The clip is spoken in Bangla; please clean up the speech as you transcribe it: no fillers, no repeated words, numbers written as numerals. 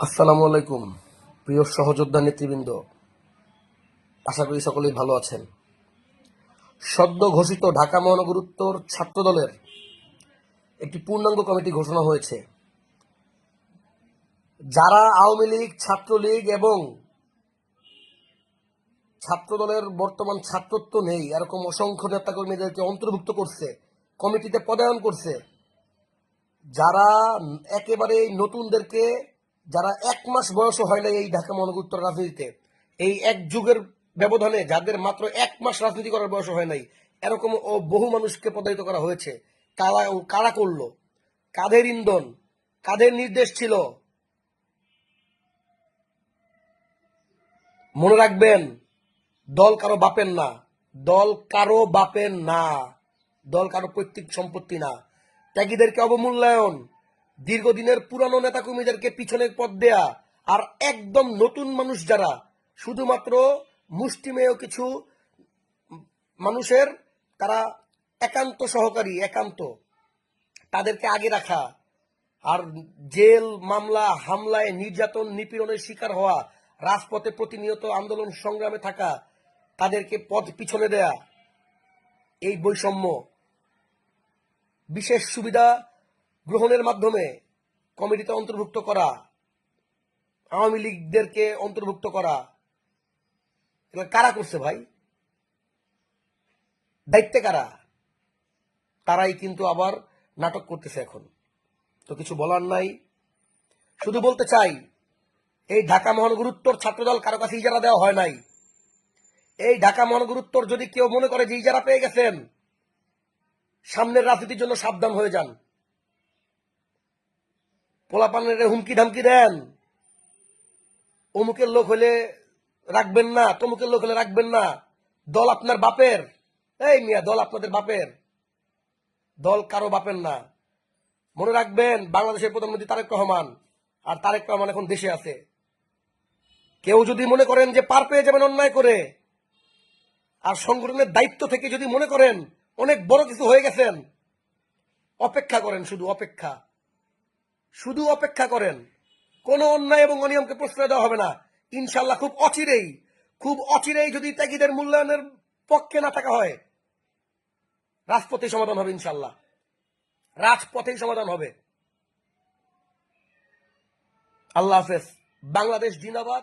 আসসালামু আলাইকুম প্রিয় সহযোদ্ধা নেতৃবৃন্দ, আশা করি সকলেই ভালো আছেন। সদ্য ঘোষিত ঢাকা মহানগর উত্তর ছাত্রদলের একটি পূর্ণাঙ্গ কমিটি ঘোষণা হয়েছে। যারা আওয়ামী লীগ, ছাত্রলীগ এবং ছাত্রদলের বর্তমান ছাত্রত্ব নেই এরকম অসংখ্য নেতাকর্মীদেরকে অন্তর্ভুক্ত করছে, কমিটিতে পদায়ন করছে। যারা একেবারে নতুনদেরকে, যারা 1 মাস বয়সও হয় না এই ঢাকা মহানগর উত্তর রাজনীতিতে, এই এক যুগের ব্যবধানে যাদের মাত্র 1 মাস রাজনীতি করার বয়স হয় নাই, এরকম বহু মানুষকে পদায়িত করা হয়েছে। কারা করলো? কাদের ইন্ধন, কাদের নির্দেশ ছিল? মনে রাখবেন, দল কারো বাপের না, দল কারো বাপের না, দল কারো পৈতৃক সম্পত্তি না। ত্যাগীদেরকে অবমূল্যায়ন, দীর্ঘদিনের পুরানো নেতাকর্মীদেরকে পিছনের পথ দেয়া, আর একদম নতুন মানুষ যারা শুধুমাত্র মুষ্টিমেয় কিছু মানুষের, তারা একান্ত সহকারী, একান্ত, তাদেরকে আগে রাখা, আর জেল, মামলা, হামলায়, নির্যাতন, নিপীড়নের শিকার হওয়া, রাজপথে প্রতিনিয়ত আন্দোলন সংগ্রামে থাকা, তাদেরকে পথ পিছনে দেয়া, এই বৈষম্য, বিশেষ সুবিধা গ্রহণের মাধ্যমে কমিটিতে অন্তর্ভুক্ত করা, আওয়ামী লীগদেরকে অন্তর্ভুক্ত করা, এগুলো কারা করছে ভাই? দায়িত্বে কারা? তারাই কিন্তু আবার নাটক করতেছে এখন। তো কিছু বলার নাই, শুধু বলতে চাই, এই ঢাকা মহানগর উত্তর ছাত্রদল কারো কাছে ইজারা দেওয়া হয় নাই। এই ঢাকা মহানগর উত্তর যদি কেউ মনে করে যে ইজারা পেয়ে গেছেন, সামনের রাজনীতির জন্য সাবধান হয়ে যান। পোলাপানের হুমকি ধামকি দেন, অমুকের লোক হলে রাখবেন না, তমুকের লোক হলে রাখবেন না, দল আপনার বাপের। এই মিয়া, দল আপনাদের বাপের, দল কারো বাপের না। মনে রাখবেন, বাংলাদেশের প্রধানমন্ত্রী তারেক রহমান, আর তারেক রহমান এখন দেশে আছে। কেউ যদি মনে করেন যে পার পেয়ে যাবেন অন্যায় করে, আর সংগঠনের দায়িত্ব থেকে যদি মনে করেন অনেক বড় কিছু হয়ে গেছেন, অপেক্ষা করেন, শুধু অপেক্ষা করেন। কোন অন্যায় এবং অনিয়মকে প্রশ্রয় দেওয়া হবে না ইনশাল্লাহ। খুব অচিরেই যদি ত্যাগীদের মূল্যায়নের পক্ষে না থাকা হয়, রাজপথেই সমাধান হবে ইনশাল্লাহ, রাজপথেই সমাধান হবে। আল্লাহ হাফেজ। বাংলাদেশ জিন্দাবাদ।